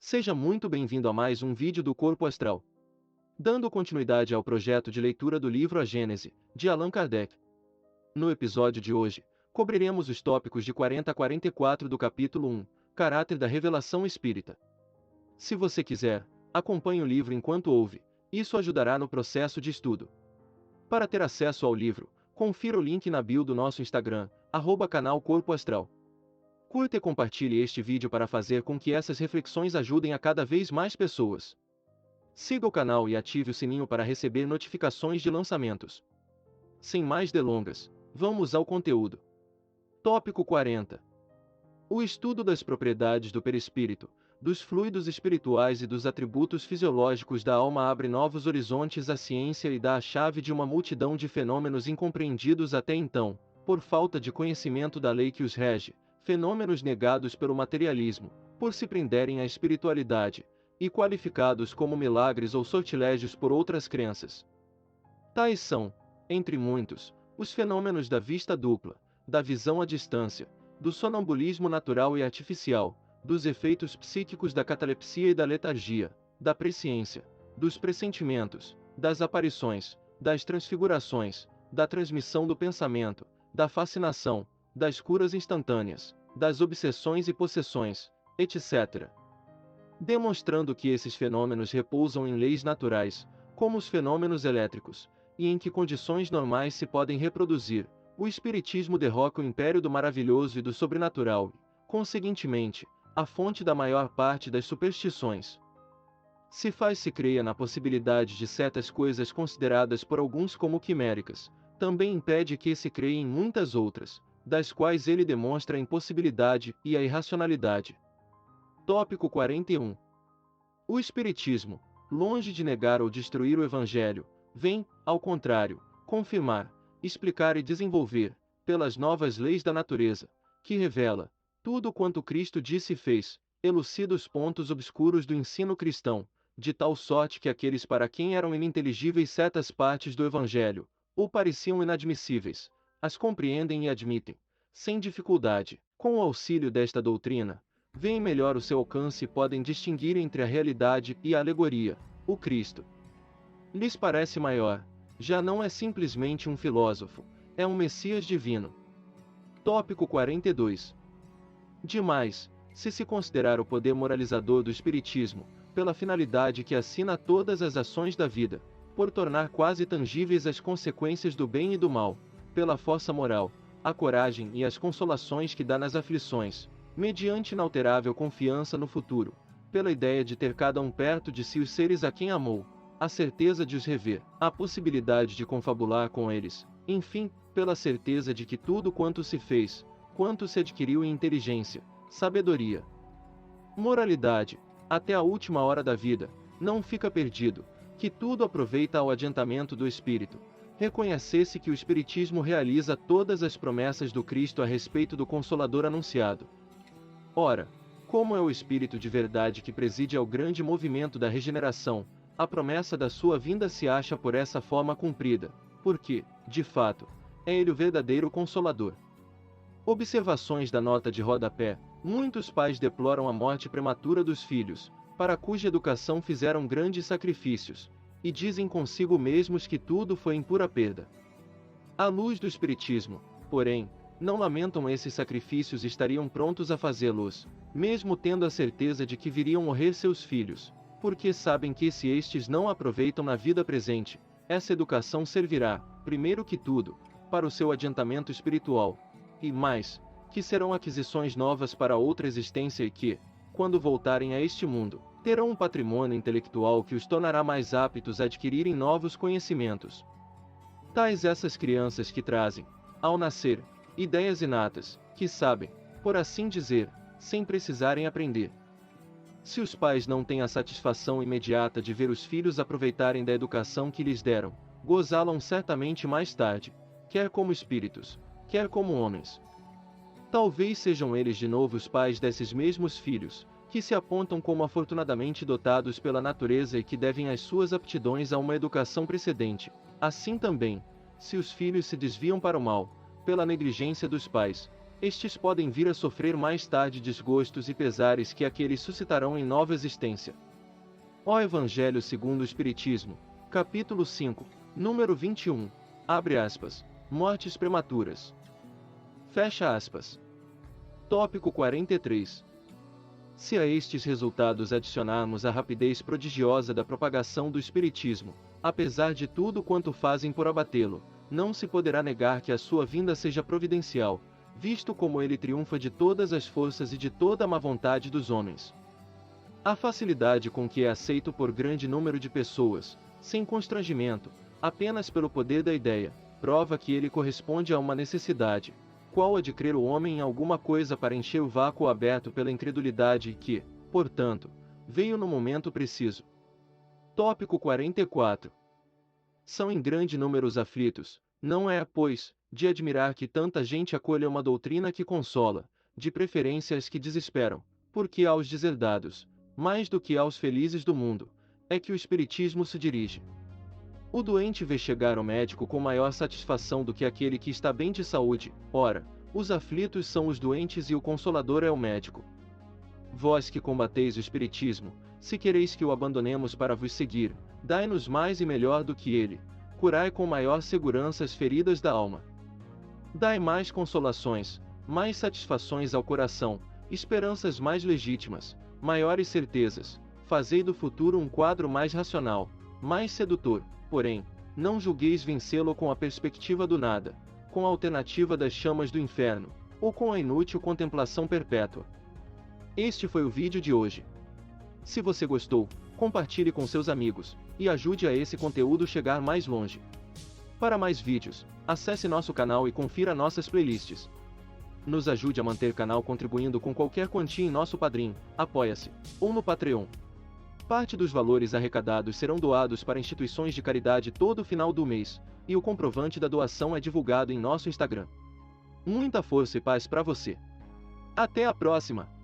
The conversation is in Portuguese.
Seja muito bem-vindo a mais um vídeo do Corpo Astral. Dando continuidade ao projeto de leitura do livro A Gênese, de Allan Kardec. No episódio de hoje, cobriremos os tópicos de 40 a 44 do capítulo 1, Caráter da Revelação Espírita. Se você quiser, acompanhe o livro enquanto ouve, isso ajudará no processo de estudo. Para ter acesso ao livro, confira o link na bio do nosso Instagram, @canal Corpo Astral. Curta e compartilhe este vídeo para fazer com que essas reflexões ajudem a cada vez mais pessoas. Siga o canal e ative o sininho para receber notificações de lançamentos. Sem mais delongas, vamos ao conteúdo. Tópico 40. O estudo das propriedades do perispírito, dos fluidos espirituais e dos atributos fisiológicos da alma abre novos horizontes à ciência e dá a chave de uma multidão de fenômenos incompreendidos até então, por falta de conhecimento da lei que os rege, fenômenos negados pelo materialismo, por se prenderem à espiritualidade, e qualificados como milagres ou sortilégios por outras crenças. Tais são, entre muitos, os fenômenos da vista dupla, da visão à distância, do sonambulismo natural e artificial, dos efeitos psíquicos da catalepsia e da letargia, da presciência, dos pressentimentos, das aparições, das transfigurações, da transmissão do pensamento, da fascinação, das curas instantâneas, das obsessões e possessões, etc. Demonstrando que esses fenômenos repousam em leis naturais, como os fenômenos elétricos, e em que condições normais se podem reproduzir, o Espiritismo derroca o império do maravilhoso e do sobrenatural e, conseguintemente, a fonte da maior parte das superstições. Se faz-se creia na possibilidade de certas coisas consideradas por alguns como quiméricas, também impede que se creia em muitas outras, das quais ele demonstra a impossibilidade e a irracionalidade. Tópico 41. O Espiritismo, longe de negar ou destruir o Evangelho, vem, ao contrário, confirmar, explicar e desenvolver, pelas novas leis da natureza, que revela tudo quanto Cristo disse e fez, elucida os pontos obscuros do ensino cristão, de tal sorte que aqueles para quem eram ininteligíveis certas partes do Evangelho, ou pareciam inadmissíveis, as compreendem e admitem, sem dificuldade, com o auxílio desta doutrina, veem melhor o seu alcance e podem distinguir entre a realidade e a alegoria, o Cristo. Lhes parece maior, já não é simplesmente um filósofo, é um Messias divino. Tópico 42. Demais, se considerar o poder moralizador do Espiritismo, pela finalidade que assina a todas as ações da vida, por tornar quase tangíveis as consequências do bem e do mal, pela força moral, a coragem e as consolações que dá nas aflições, mediante inalterável confiança no futuro, pela ideia de ter cada um perto de si os seres a quem amou, a certeza de os rever, a possibilidade de confabular com eles, enfim, pela certeza de que tudo quanto se fez, quanto se adquiriu em inteligência, sabedoria, moralidade, até a última hora da vida, não fica perdido, que tudo aproveita ao adiantamento do espírito, reconhecesse que o Espiritismo realiza todas as promessas do Cristo a respeito do Consolador anunciado. Ora, como é o Espírito de verdade que preside ao grande movimento da regeneração, a promessa da sua vinda se acha por essa forma cumprida, porque, de fato, é ele o verdadeiro Consolador. Observações da nota de rodapé: muitos pais deploram a morte prematura dos filhos, para cuja educação fizeram grandes sacrifícios, e dizem consigo mesmos que tudo foi em pura perda. À luz do Espiritismo, porém, não lamentam esses sacrifícios e estariam prontos a fazê-los, mesmo tendo a certeza de que viriam morrer seus filhos, porque sabem que se estes não aproveitam na vida presente, essa educação servirá, primeiro que tudo, para o seu adiantamento espiritual, e mais, que serão aquisições novas para outra existência e que, quando voltarem a este mundo, terão um patrimônio intelectual que os tornará mais aptos a adquirirem novos conhecimentos. Tais essas crianças que trazem, ao nascer, ideias inatas, que sabem, por assim dizer, sem precisarem aprender. Se os pais não têm a satisfação imediata de ver os filhos aproveitarem da educação que lhes deram, gozá-la certamente mais tarde, quer como espíritos, quer como homens. Talvez sejam eles de novo os pais desses mesmos filhos, que se apontam como afortunadamente dotados pela natureza e que devem as suas aptidões a uma educação precedente. Assim também, se os filhos se desviam para o mal, pela negligência dos pais, estes podem vir a sofrer mais tarde desgostos e pesares que aqueles suscitarão em nova existência. Ó Evangelho segundo o Espiritismo, capítulo 5, número 21, abre aspas, mortes prematuras. Fecha aspas. Tópico 43. Se a estes resultados adicionarmos a rapidez prodigiosa da propagação do Espiritismo, apesar de tudo quanto fazem por abatê-lo, não se poderá negar que a sua vinda seja providencial, visto como ele triunfa de todas as forças e de toda a má vontade dos homens. A facilidade com que é aceito por grande número de pessoas, sem constrangimento, apenas pelo poder da ideia, prova que ele corresponde a uma necessidade, qual a de crer o homem em alguma coisa para encher o vácuo aberto pela incredulidade e que, portanto, veio no momento preciso. Tópico 44. São em grande número os aflitos, não é, pois, de admirar que tanta gente acolha uma doutrina que consola, de preferência as que desesperam, porque aos deserdados, mais do que aos felizes do mundo, é que o Espiritismo se dirige. O doente vê chegar ao médico com maior satisfação do que aquele que está bem de saúde. Ora, os aflitos são os doentes e o consolador é o médico. Vós que combateis o Espiritismo, se quereis que o abandonemos para vos seguir, dai-nos mais e melhor do que ele, curai com maior segurança as feridas da alma. Dai mais consolações, mais satisfações ao coração, esperanças mais legítimas, maiores certezas, fazei do futuro um quadro mais racional, mais sedutor. Porém, não julgueis vencê-lo com a perspectiva do nada, com a alternativa das chamas do inferno, ou com a inútil contemplação perpétua. Este foi o vídeo de hoje. Se você gostou, compartilhe com seus amigos, e ajude a esse conteúdo chegar mais longe. Para mais vídeos, acesse nosso canal e confira nossas playlists. Nos ajude a manter o canal contribuindo com qualquer quantia em nosso Padrim, Apoia-se, ou no Patreon. Parte dos valores arrecadados serão doados para instituições de caridade todo final do mês, e o comprovante da doação é divulgado em nosso Instagram. Muita força e paz para você. Até a próxima!